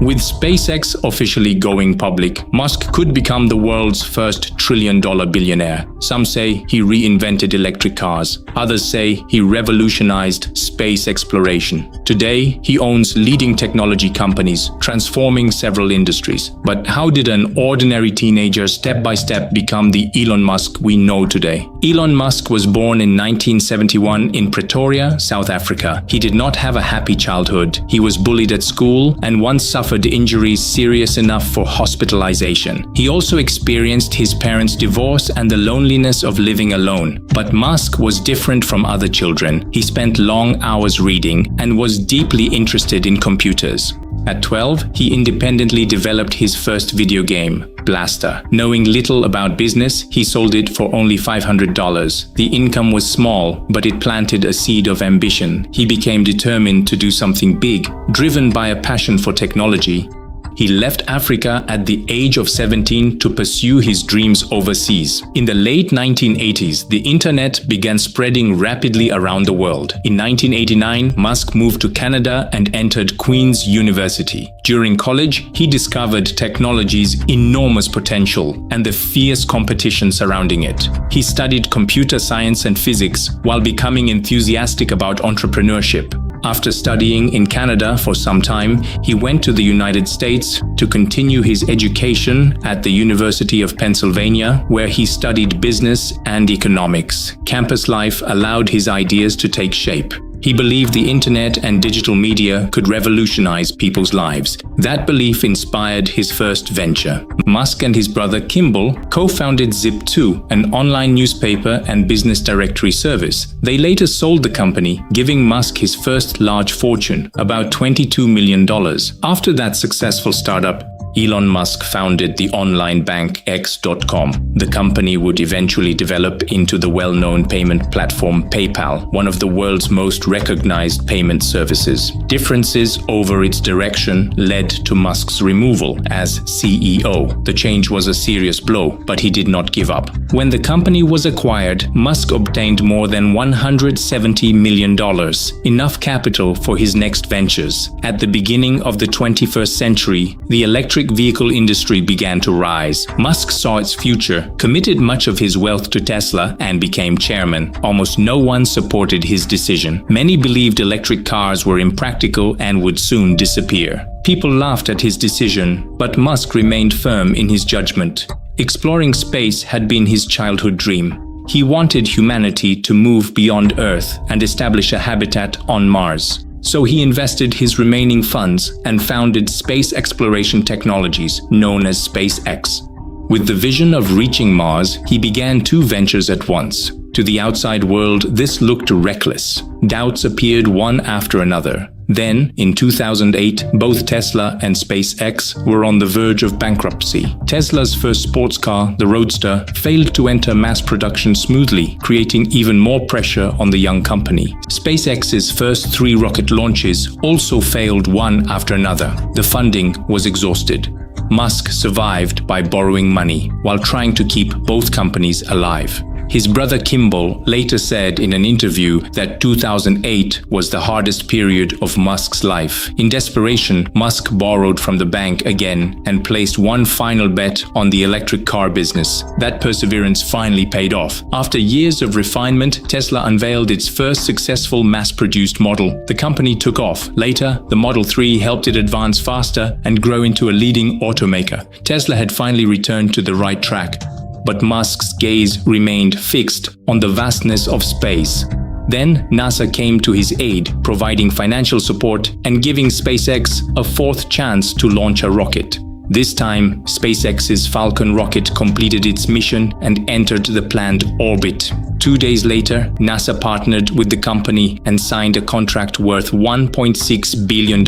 With SpaceX officially going public, Musk could become the world's first trillion-dollar billionaire. Some say he reinvented electric cars. Others say he revolutionized space exploration. Today, he owns leading technology companies, transforming several industries. But how did an ordinary teenager step by step become the Elon Musk we know today? Elon Musk was born in 1971 in Pretoria, South Africa. He did not have a happy childhood. He was bullied at school and once suffered injuries serious enough for hospitalization. He also experienced his parents' divorce and the loneliness of living alone. But Musk was different from other children. He spent long hours reading and was deeply interested in computers. At 12, he independently developed his first video game, Blaster. Knowing little about business, he sold it for only $500. The income was small, but it planted a seed of ambition. He became determined to do something big, driven by a passion for technology. He left Africa at the age of 17 to pursue his dreams overseas. In the late 1980s, the internet began spreading rapidly around the world. In 1989, Musk moved to Canada and entered Queen's University. During college, he discovered technology's enormous potential and the fierce competition surrounding it. He studied computer science and physics while becoming enthusiastic about entrepreneurship. After studying in Canada for some time, he went to the United States to continue his education at the University of Pennsylvania, where he studied business and economics. Campus life allowed his ideas to take shape. He believed the internet and digital media could revolutionize people's lives. That belief inspired his first venture. Musk and his brother Kimball co-founded Zip2, an online newspaper and business directory service. They later sold the company, giving Musk his first large fortune, about $22 million. After that successful startup, Elon Musk founded the online bank X.com. The company would eventually develop into the well-known payment platform PayPal, one of the world's most recognized payment services. Differences over its direction led to Musk's removal as CEO. The change was a serious blow, but he did not give up. When the company was acquired, Musk obtained more than $170 million, enough capital for his next ventures. At the beginning of the 21st century, the electric vehicle industry began to rise. Musk saw its future, committed much of his wealth to Tesla, and became chairman. Almost no one supported his decision. Many believed electric cars were impractical and would soon disappear. People laughed at his decision, but Musk remained firm in his judgment. Exploring space had been his childhood dream. He wanted humanity to move beyond Earth and establish a habitat on Mars. So he invested his remaining funds and founded space exploration technologies, known as SpaceX. With the vision of reaching Mars, he began two ventures at once. To the outside world, this looked reckless. Doubts appeared one after another. Then, in 2008, both Tesla and SpaceX were on the verge of bankruptcy. Tesla's first sports car, the Roadster, failed to enter mass production smoothly, creating even more pressure on the young company. SpaceX's first 3 rocket launches also failed one after another. The funding was exhausted. Musk survived by borrowing money while trying to keep both companies alive. His brother Kimball later said in an interview that 2008 was the hardest period of Musk's life. In desperation, Musk borrowed from the bank again and placed one final bet on the electric car business. That perseverance finally paid off. After years of refinement, Tesla unveiled its first successful mass-produced model. The company took off. Later, the Model 3 helped it advance faster and grow into a leading automaker. Tesla had finally returned to the right track. But Musk's gaze remained fixed on the vastness of space. Then NASA came to his aid, providing financial support and giving SpaceX a fourth chance to launch a rocket. This time, SpaceX's Falcon rocket completed its mission and entered the planned orbit. 2 days later, NASA partnered with the company and signed a contract worth $1.6 billion.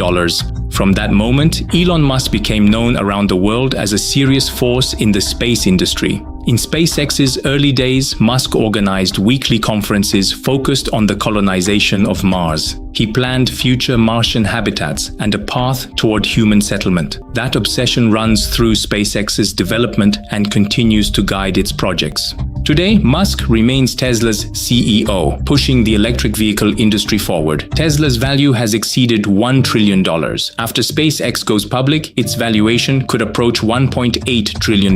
From that moment, Elon Musk became known around the world as a serious force in the space industry. In SpaceX's early days, Musk organized weekly conferences focused on the colonization of Mars. He planned future Martian habitats and a path toward human settlement. That obsession runs through SpaceX's development and continues to guide its projects. Today, Musk remains Tesla's CEO, pushing the electric vehicle industry forward. Tesla's value has exceeded $1 trillion. After SpaceX goes public, its valuation could approach $1.8 trillion.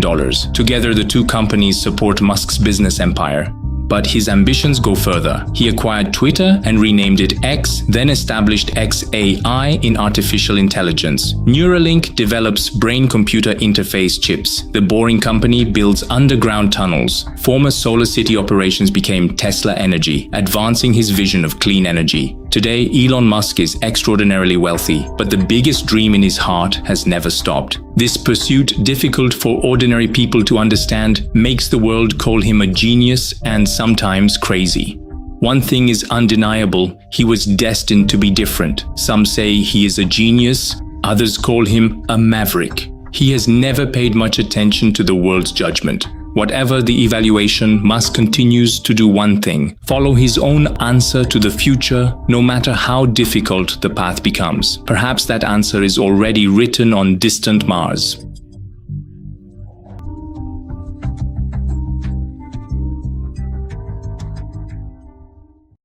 Together, the two companies support Musk's business empire. But his ambitions go further. He acquired Twitter and renamed it X, then established XAI in artificial intelligence. Neuralink develops brain-computer interface chips. The Boring Company builds underground tunnels. Former Solar City operations became Tesla Energy, advancing his vision of clean energy. Today, Elon Musk is extraordinarily wealthy, but the biggest dream in his heart has never stopped. This pursuit, difficult for ordinary people to understand, makes the world call him a genius and sometimes crazy. One thing is undeniable: he was destined to be different. Some say he is a genius, others call him a maverick. He has never paid much attention to the world's judgment. Whatever the evaluation, Musk continues to do one thing: follow his own answer to the future, no matter how difficult the path becomes. Perhaps that answer is already written on distant Mars.